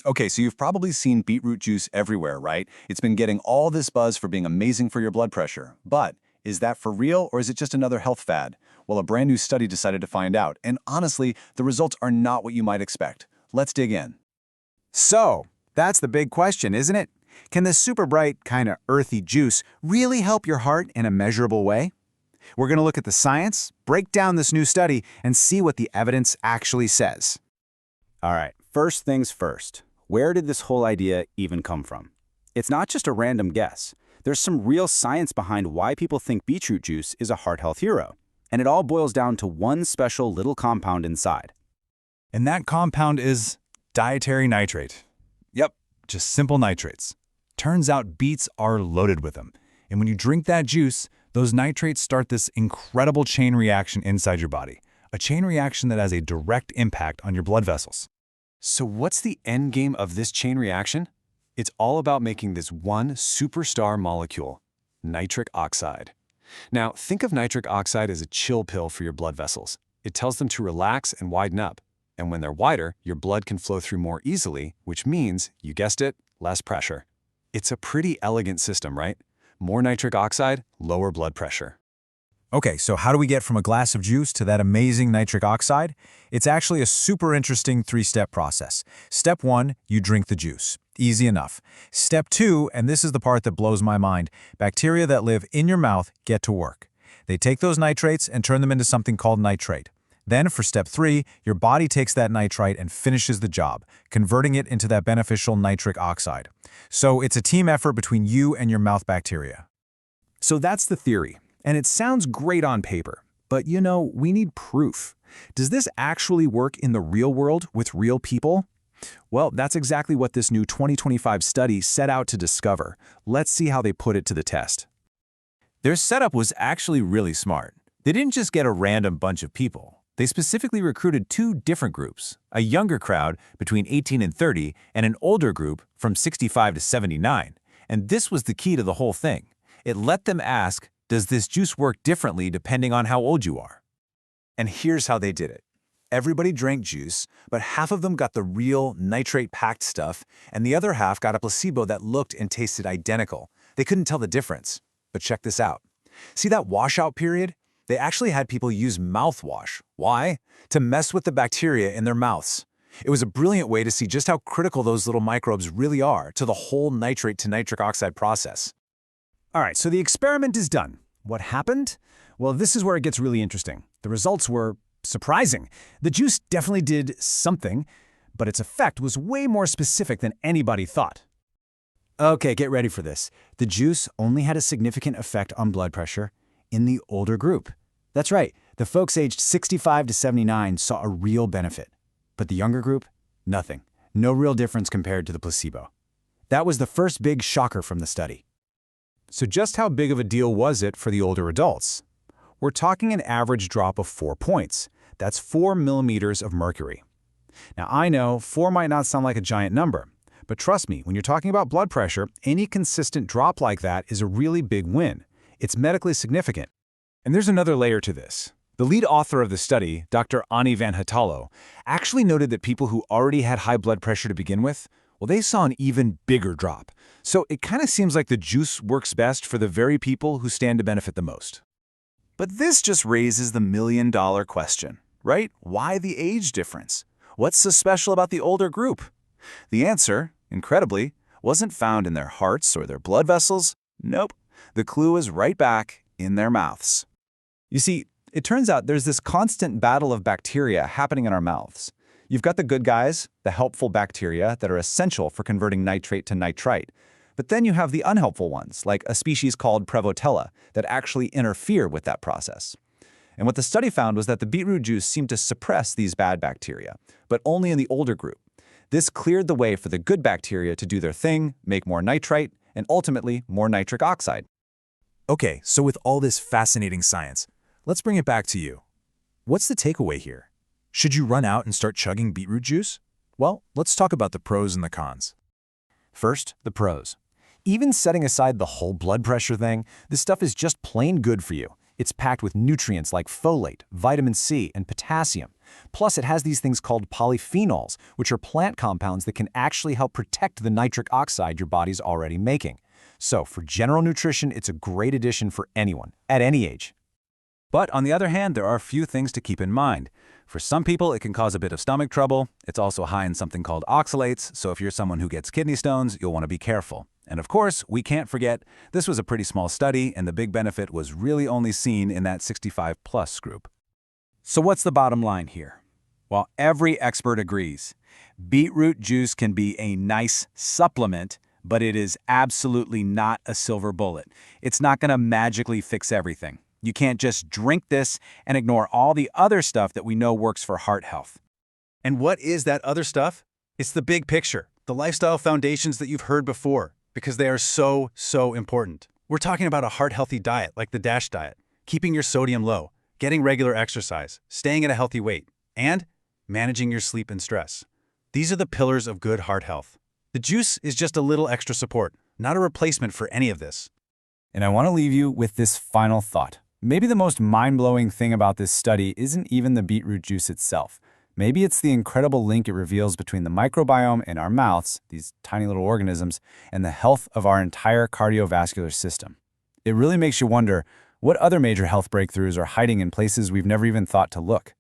Okay, so you've probably seen beetroot juice everywhere, right? It's been getting all this buzz for being amazing for your blood pressure. But is that for real or is it just another health fad? Well, a brand new study decided to find out, and honestly, the results are not what you might expect. Let's dig in. So, that's the big question, isn't it? Can this super bright, kind of earthy juice really help your heart in a measurable way? We're going to look at the science, break down this new study, and see what the evidence actually says. All right, first things first. Where did this whole idea even come from? It's not just a random guess. There's some real science behind why people think beetroot juice is a heart health hero. And it all boils down to one special little compound inside. And that compound is dietary nitrate. Yep, just simple nitrates. Turns out beets are loaded with them. And when you drink that juice, those nitrates start this incredible chain reaction inside your body. A chain reaction that has a direct impact on your blood vessels. So what's the end game of this chain reaction? It's all about making this one superstar molecule, nitric oxide. Now, think of nitric oxide as a chill pill for your blood vessels. It tells them to relax and widen up. And when they're wider, your blood can flow through more easily, which means, you guessed it, less pressure. It's a pretty elegant system, right? More nitric oxide, lower blood pressure. Okay, so how do we get from a glass of juice to that amazing nitric oxide? It's actually a super interesting three-step process. Step 1, you drink the juice. Easy enough. Step 2, and this is the part that blows my mind, bacteria that live in your mouth get to work. They take those nitrates and turn them into something called nitrate. Then for step 3, your body takes that nitrite and finishes the job, converting it into that beneficial nitric oxide. So it's a team effort between you and your mouth bacteria. So that's the theory. And it sounds great on paper, but we need proof. Does this actually work in the real world with real people? Well, that's exactly what this new 2025 study set out to discover. Let's see how they put it to the test. Their setup was actually really smart. They didn't just get a random bunch of people. They specifically recruited two different groups, a younger crowd between 18 and 30 and an older group from 65 to 79. And this was the key to the whole thing. It let them ask, does this juice work differently depending on how old you are? And here's how they did it. Everybody drank juice, but half of them got the real nitrate-packed stuff, and the other half got a placebo that looked and tasted identical. They couldn't tell the difference. But check this out. See that washout period? They actually had people use mouthwash. Why? To mess with the bacteria in their mouths. It was a brilliant way to see just how critical those little microbes really are to the whole nitrate to nitric oxide process. All right, so the experiment is done. What happened? Well, this is where it gets really interesting. The results were surprising. The juice definitely did something, but its effect was way more specific than anybody thought. Okay, get ready for this. The juice only had a significant effect on blood pressure in the older group. That's right, the folks aged 65 to 79 saw a real benefit. But the younger group? Nothing. No real difference compared to the placebo. That was the first big shocker from the study. So just how big of a deal was it for the older adults? We're talking an average drop of 4 points. That's 4 millimeters of mercury. Now I know 4 might not sound like a giant number, but trust me, when you're talking about blood pressure, any consistent drop like that is a really big win. It's medically significant. And there's another layer to this. The lead author of the study, Dr. Ani van Hattalo, actually noted that people who already had high blood pressure to begin with, well, they saw an even bigger drop. So it kind of seems like the juice works best for the very people who stand to benefit the most. But this just raises the million-dollar question, right? Why the age difference? What's so special about the older group? The answer, incredibly, wasn't found in their hearts or their blood vessels. Nope. The clue is right back in their mouths. You see, it turns out there's this constant battle of bacteria happening in our mouths. You've got the good guys, the helpful bacteria that are essential for converting nitrate to nitrite. But then you have the unhelpful ones, like a species called Prevotella, that actually interfere with that process. And what the study found was that the beetroot juice seemed to suppress these bad bacteria, but only in the older group. This cleared the way for the good bacteria to do their thing, make more nitrite, and ultimately more nitric oxide. Okay, so with all this fascinating science, let's bring it back to you. What's the takeaway here? Should you run out and start chugging beetroot juice? Well, let's talk about the pros and the cons. First, the pros. Even setting aside the whole blood pressure thing, this stuff is just plain good for you. It's packed with nutrients like folate, vitamin C, and potassium. Plus, it has these things called polyphenols, which are plant compounds that can actually help protect the nitric oxide your body's already making. So, for general nutrition, it's a great addition for anyone, at any age. But on the other hand, there are a few things to keep in mind. For some people, it can cause a bit of stomach trouble. It's also high in something called oxalates, so if you're someone who gets kidney stones, you'll want to be careful. And of course, we can't forget, this was a pretty small study, and the big benefit was really only seen in that 65-plus group. So what's the bottom line here? Well, every expert agrees. Beetroot juice can be a nice supplement, but it is absolutely not a silver bullet. It's not going to magically fix everything. You can't just drink this and ignore all the other stuff that we know works for heart health. And what is that other stuff? It's the big picture, the lifestyle foundations that you've heard before, because they are so important. We're talking about a heart-healthy diet like the DASH diet, keeping your sodium low, getting regular exercise, staying at a healthy weight, and managing your sleep and stress. These are the pillars of good heart health. The juice is just a little extra support, not a replacement for any of this. And I want to leave you with this final thought. Maybe the most mind-blowing thing about this study isn't even the beetroot juice itself. Maybe it's the incredible link it reveals between the microbiome in our mouths, these tiny little organisms, and the health of our entire cardiovascular system. It really makes you wonder what other major health breakthroughs are hiding in places we've never even thought to look.